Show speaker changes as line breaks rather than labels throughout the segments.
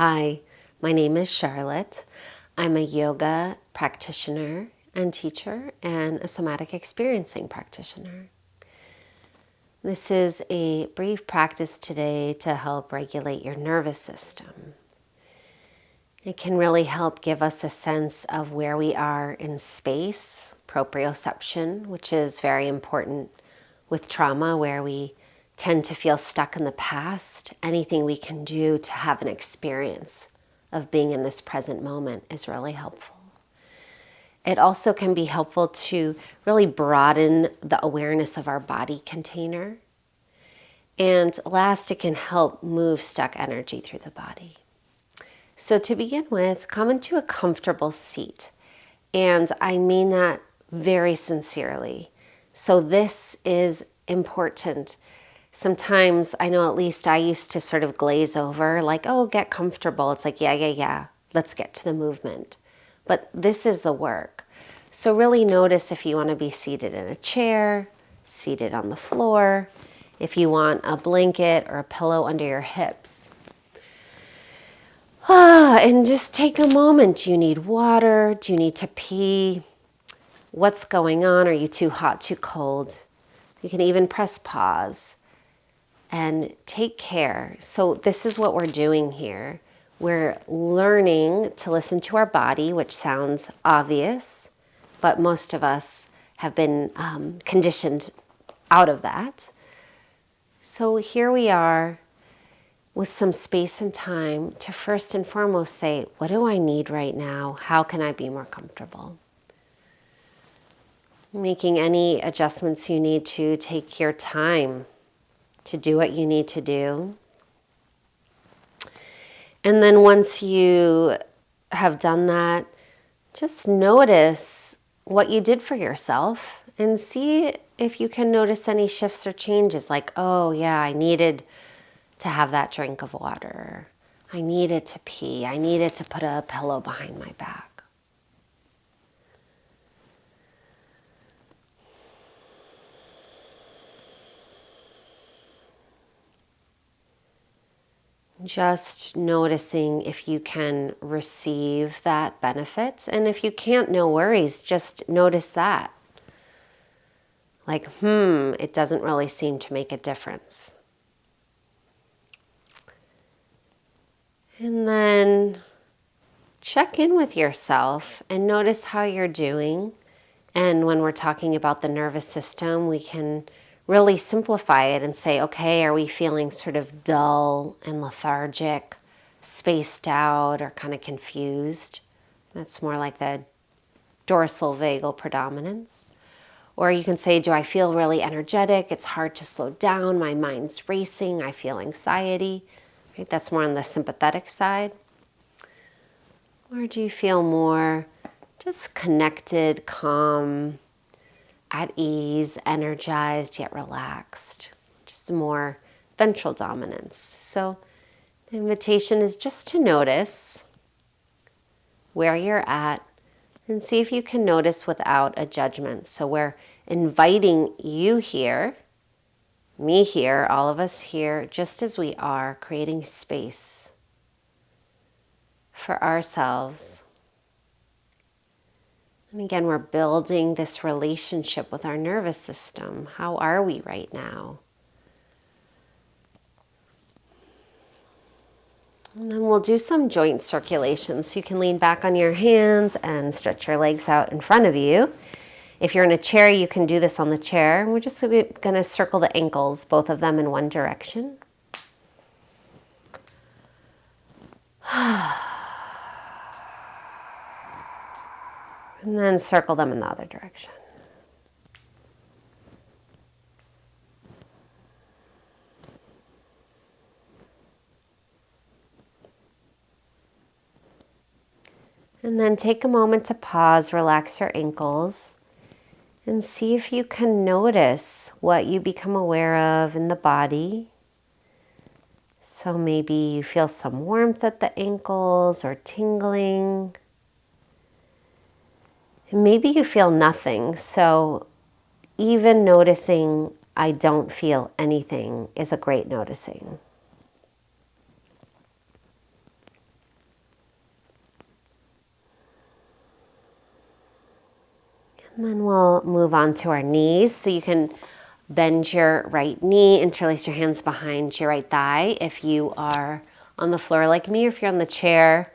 Hi, my name is Charlotte. I'm a yoga practitioner and teacher and a somatic experiencing practitioner. This is a brief practice today to help regulate your nervous system. It can really help give us a sense of where we are in space, proprioception, which is very important with trauma, where we tend to feel stuck in the past. Anything we can do to have an experience of being in this present moment is really helpful. It also can be helpful to really broaden the awareness of our body container. And last, it can help move stuck energy through the body. So to begin with, come into a comfortable seat. And I mean that very sincerely. So this is important. Sometimes, I know at least I used to sort of glaze over, like, oh, get comfortable. It's like, yeah, let's get to the movement. But this is the work. So really notice if you want to be seated in a chair, seated on the floor, if you want a blanket or a pillow under your hips. And just take a moment. Do you need water? Do you need to pee? What's going on? Are you too hot, too cold? You can even press pause and take care. So this is what we're doing here. We're learning to listen to our body, which sounds obvious, but most of us have been conditioned out of that. So here we are with some space and time to first and foremost say, what do I need right now? How can I be more comfortable? Making any adjustments you need to, take your time to do what you need to do. And then once you have done that, just notice what you did for yourself and see if you can notice any shifts or changes, like, oh yeah, I needed to have that drink of water. I needed to pee. I needed to put a pillow behind my back. Just noticing if you can receive that benefit. And if you can't, no worries. Just notice that. Like, it doesn't really seem to make a difference. And then check in with yourself and notice how you're doing. And when we're talking about the nervous system, we can really simplify it and say, okay, are we feeling sort of dull and lethargic, spaced out, or kind of confused? That's more like the dorsal vagal predominance. Or you can say, do I feel really energetic? It's hard to slow down. My mind's racing. I feel anxiety. Right? That's more on the sympathetic side. Or do you feel more just connected, calm, at ease, energized, yet relaxed? Just more ventral dominance. So the invitation is just to notice where you're at and see if you can notice without a judgment. So we're inviting you here, me here, all of us here, just as we are, creating space for ourselves. And again, we're building this relationship with our nervous system. How are we right now? And then we'll do some joint circulation. So you can lean back on your hands and stretch your legs out in front of you. If you're in a chair, you can do this on the chair. We're just going to circle the ankles, both of them in one direction. And then circle them in the other direction. And then take a moment to pause, relax your ankles, and see if you can notice what you become aware of in the body. So maybe you feel some warmth at the ankles or tingling. And maybe you feel nothing. So even noticing I don't feel anything is a great noticing. And then we'll move on to our knees. So you can bend your right knee, interlace your hands behind your right thigh. If you are on the floor like me, or if you're on the chair,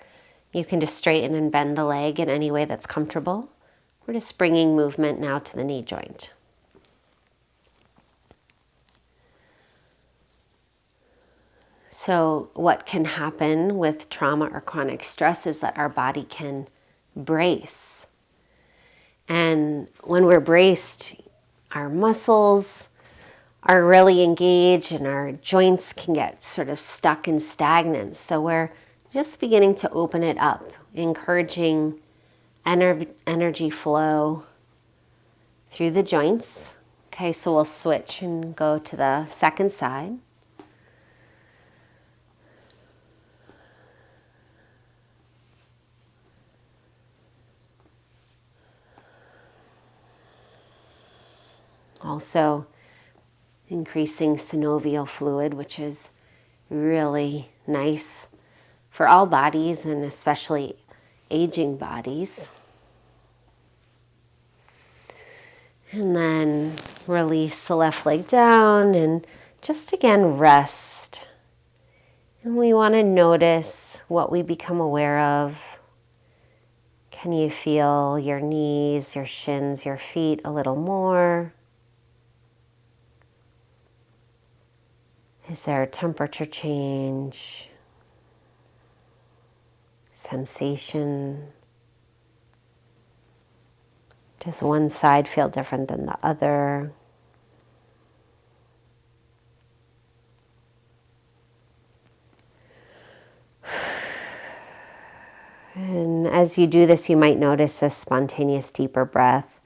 you can just straighten and bend the leg in any way that's comfortable. We're just bringing movement now to the knee joint. So what can happen with trauma or chronic stress is that our body can brace. And when we're braced, our muscles are really engaged and our joints can get sort of stuck and stagnant. So we're just beginning to open it up, encouraging energy flow through the joints. Okay, so we'll switch and go to the second side. Also increasing synovial fluid, which is really nice for all bodies and especially aging bodies. And then release the left leg down and just again rest. And we want to notice what we become aware of. Can you feel your knees, your shins, your feet a little more? Is there a temperature change? Sensation? Does one side feel different than the other? And as you do this, you might notice a spontaneous deeper breath.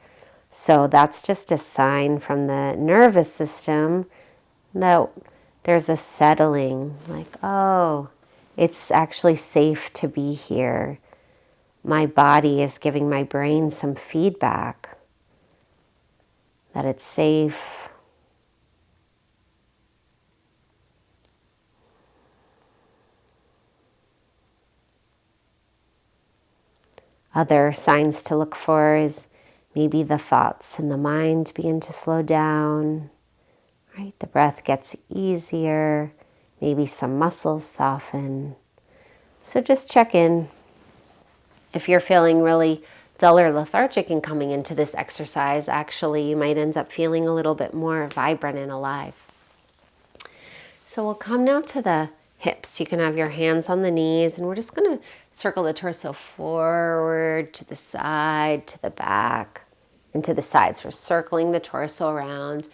So that's just a sign from the nervous system that there's a settling, like, oh, it's actually safe to be here. My body is giving my brain some feedback that it's safe. Other signs to look for is maybe the thoughts in the mind begin to slow down, right? The breath gets easier, maybe some muscles soften. So just check in. If you're feeling really dull or lethargic and coming into this exercise, actually you might end up feeling a little bit more vibrant and alive. So we'll come now to the hips. You can have your hands on the knees and we're just going to circle the torso forward, to the side, to the back, and to the sides. We're circling the torso around.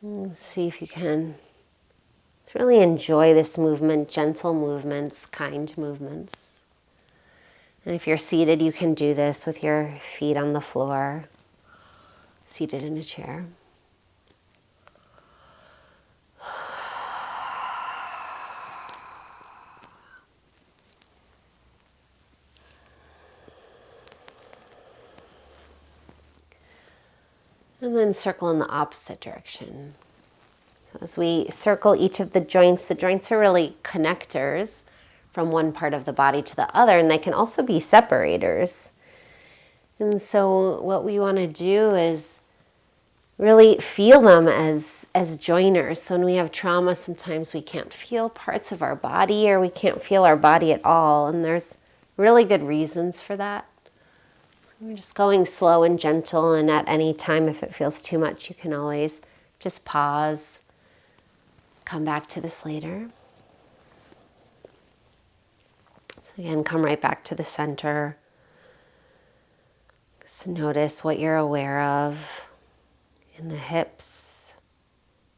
Let's see if you can really enjoy this movement, gentle movements, kind movements. And if you're seated, you can do this with your feet on the floor, seated in a chair. And then circle in the opposite direction. So as we circle each of the joints are really connectors from one part of the body to the other, and they can also be separators. And so what we want to do is really feel them as joiners. So when we have trauma, sometimes we can't feel parts of our body or we can't feel our body at all, and there's really good reasons for that. We're just going slow and gentle, and at any time, if it feels too much, you can always just pause, come back to this later. So again, come right back to the center. Just notice what you're aware of in the hips,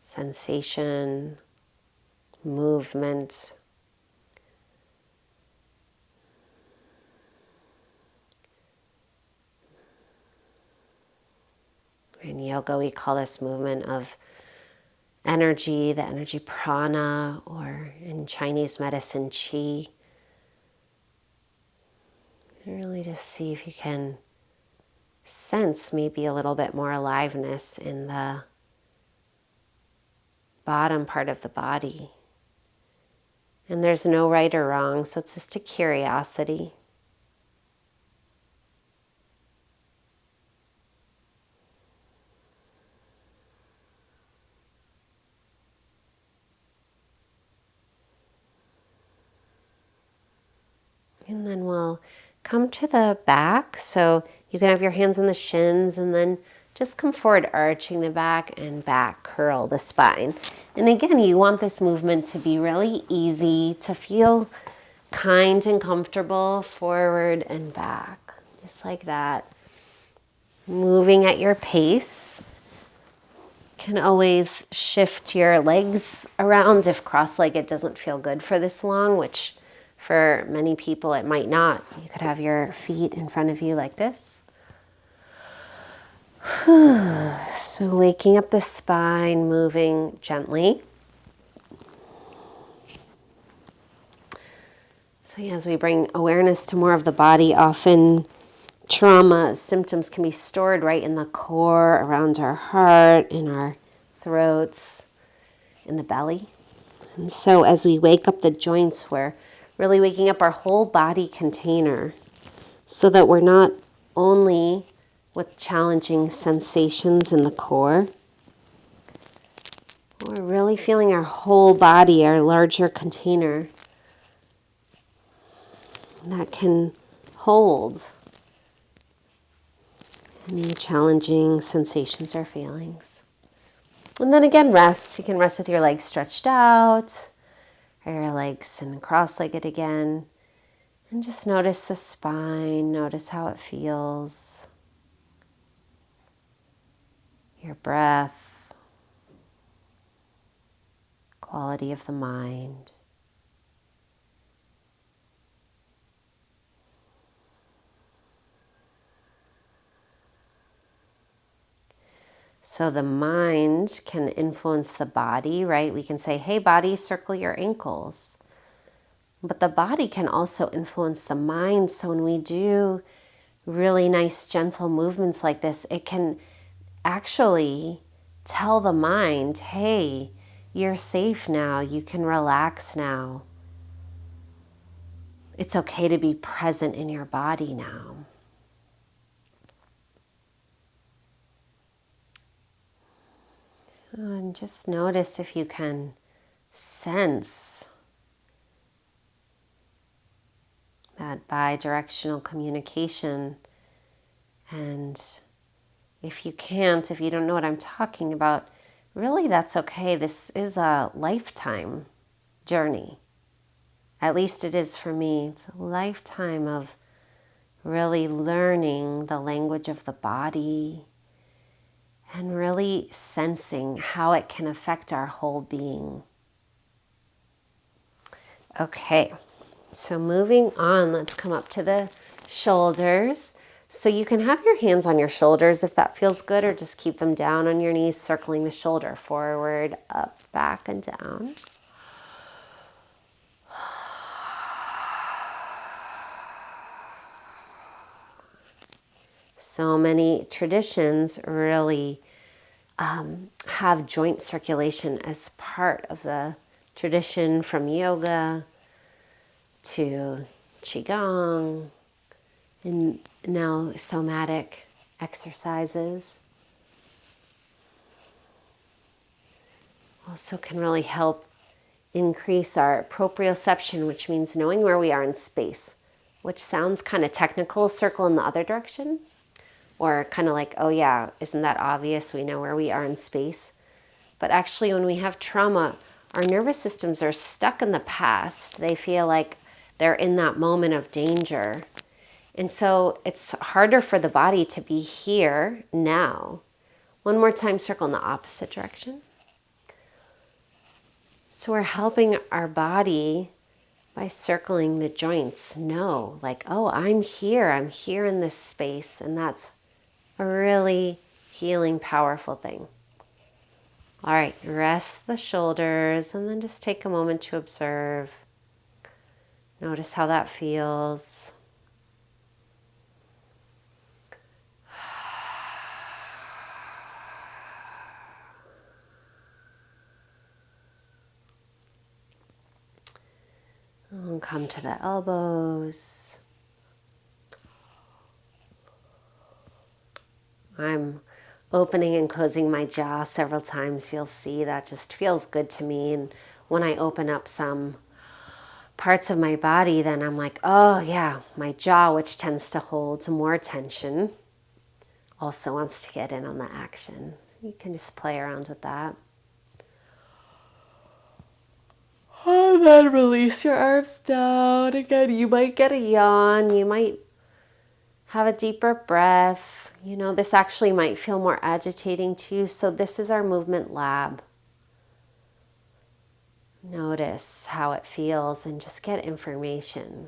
sensation, movement. In yoga, we call this movement of energy, the energy prana, or in Chinese medicine, qi. And really just see if you can sense maybe a little bit more aliveness in the bottom part of the body. And there's no right or wrong, so it's just a curiosity. And then we'll come to the back. So you can have your hands on the shins and then just come forward, arching the back and back curl the spine. And again, you want this movement to be really easy, to feel kind and comfortable forward and back, just like that. Moving at your pace. Can always shift your legs around if cross-legged doesn't feel good for this long, which for many people it might not. You could have your feet in front of you like this. So waking up the spine, moving gently. So yeah, as we bring awareness to more of the body, often trauma symptoms can be stored right in the core, around our heart, in our throats, in the belly. And so as we wake up the joints, we're really waking up our whole body container so that we're not only with challenging sensations in the core, we're really feeling our whole body, our larger container that can hold any challenging sensations or feelings. And then again, rest. You can rest with your legs stretched out, or your legs and cross-legged again. And just notice the spine, notice how it feels. Your breath, quality of the mind. So the mind can influence the body, right? We can say, hey, body, circle your ankles. But the body can also influence the mind. So when we do really nice, gentle movements like this, it can actually tell the mind, hey, you're safe now. You can relax now. It's okay to be present in your body now. So, and just notice if you can sense that bi-directional communication. And if you can't, if you don't know what I'm talking about, really that's okay. This is a lifetime journey. At least it is for me. It's a lifetime of really learning the language of the body and really sensing how it can affect our whole being. Okay, so moving on, let's come up to the shoulders. So you can have your hands on your shoulders if that feels good, or just keep them down on your knees, circling the shoulder forward, up, back, and down. So many traditions really have joint circulation as part of the tradition, from yoga to qigong and now somatic exercises. Also can really help increase our proprioception, which means knowing where we are in space, which sounds kind of technical, circle in the other direction. Or kind of like, oh yeah, isn't that obvious? We know where we are in space. But actually, when we have trauma, our nervous systems are stuck in the past. They feel like they're in that moment of danger. And so it's harder for the body to be here now. One more time, circle in the opposite direction. So we're helping our body by circling the joints know, like, oh, I'm here in this space, and that's a really healing, powerful thing. All right, rest the shoulders and then just take a moment to observe. Notice how that feels. And come to the elbows. I'm opening and closing my jaw several times. You'll see that just feels good to me. And when I open up some parts of my body, then I'm like, oh yeah, my jaw, which tends to hold more tension, also wants to get in on the action. You can just play around with that. And then release your arms down. Again, you might get a yawn. You might have a deeper breath. You know, this actually might feel more agitating to you. So this is our movement lab. Notice how it feels and just get information.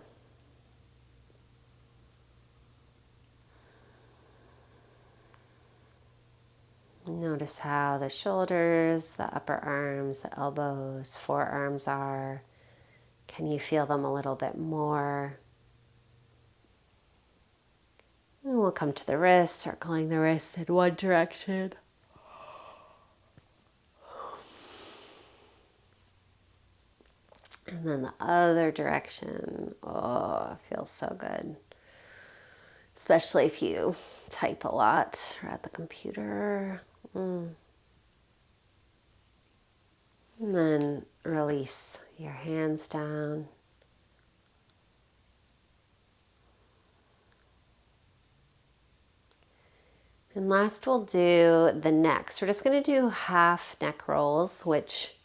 Notice how the shoulders, the upper arms, the elbows, forearms are. Can you feel them a little bit more? And we'll come to the wrists, circling the wrists in one direction. And then the other direction. Oh, it feels so good. Especially if you type a lot or at the computer. And then release your hands down. And last we'll do the neck. So we're just going to do half neck rolls, which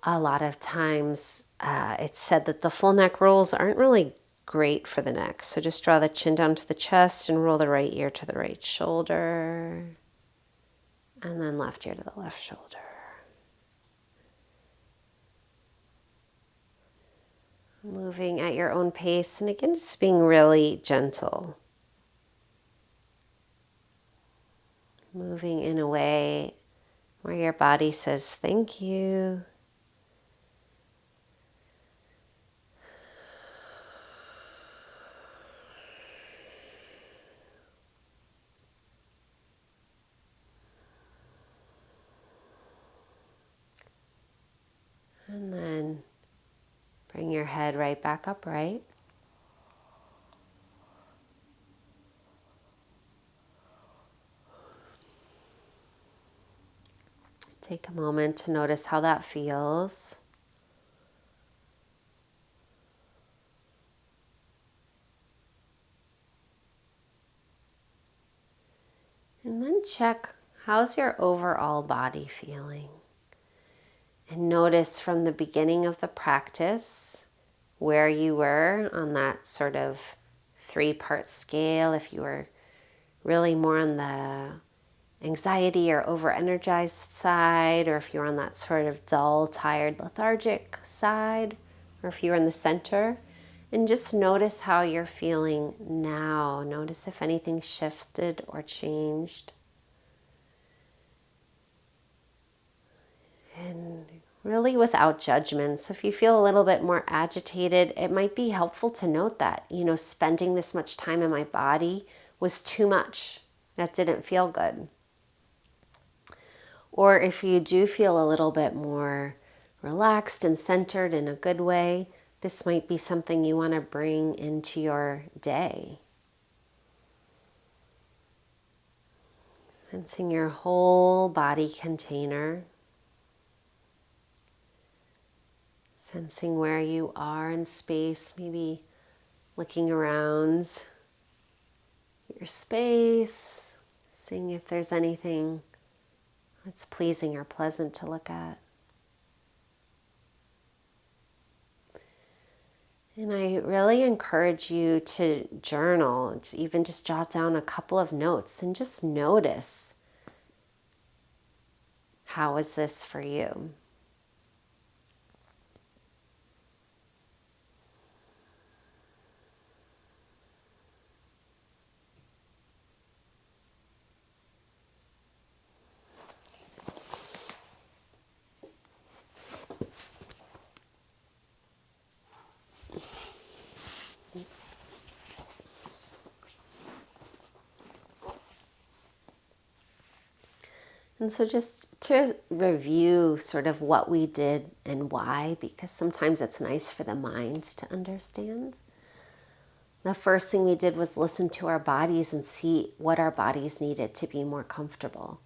a lot of times it's said that the full neck rolls aren't really great for the neck. So just draw the chin down to the chest and roll the right ear to the right shoulder. And then left ear to the left shoulder. Moving at your own pace. And again, just being really gentle. Moving in a way where your body says thank you. And then bring your head right back upright. Take a moment to notice how that feels. And then check, how's your overall body feeling? And notice from the beginning of the practice where you were on that sort of 3-part scale. If you were really more on the anxiety or over-energized side, or if you're on that sort of dull, tired, lethargic side, or if you're in the center. And just notice how you're feeling now. Notice if anything shifted or changed. And really without judgment. So if you feel a little bit more agitated, it might be helpful to note that, spending this much time in my body was too much. That didn't feel good. Or if you do feel a little bit more relaxed and centered in a good way, this might be something you want to bring into your day. Sensing your whole body container. Sensing where you are in space, maybe looking around your space, seeing if there's anything that's pleasing or pleasant to look at. And I really encourage you to journal, even just jot down a couple of notes and just notice, how is this for you? And so just to review sort of what we did and why, because sometimes it's nice for the mind to understand. The first thing we did was listen to our bodies and see what our bodies needed to be more comfortable.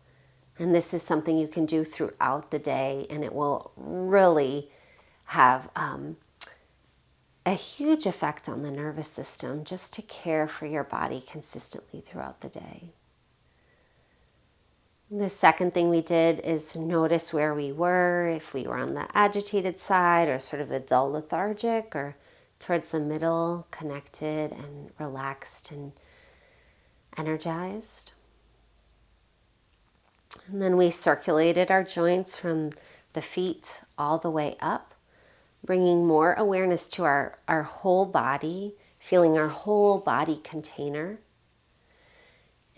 And this is something you can do throughout the day, and it will really have a huge effect on the nervous system just to care for your body consistently throughout the day. The second thing we did is notice where we were, if we were on the agitated side or sort of the dull lethargic, or towards the middle, connected and relaxed and energized. And then we circulated our joints from the feet all the way up, bringing more awareness to our whole body, feeling our whole body container.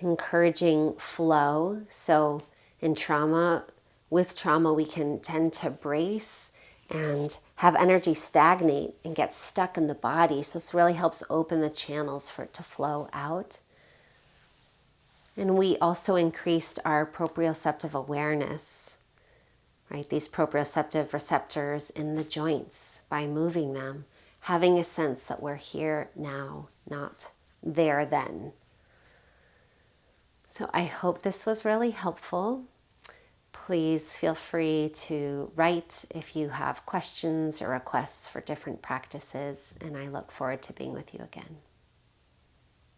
Encouraging flow. So with trauma, we can tend to brace and have energy stagnate and get stuck in the body. So this really helps open the channels for it to flow out. And we also increased our proprioceptive awareness, right? These proprioceptive receptors in the joints by moving them, having a sense that we're here now, not there then. So I hope this was really helpful. Please feel free to write if you have questions or requests for different practices, and I look forward to being with you again.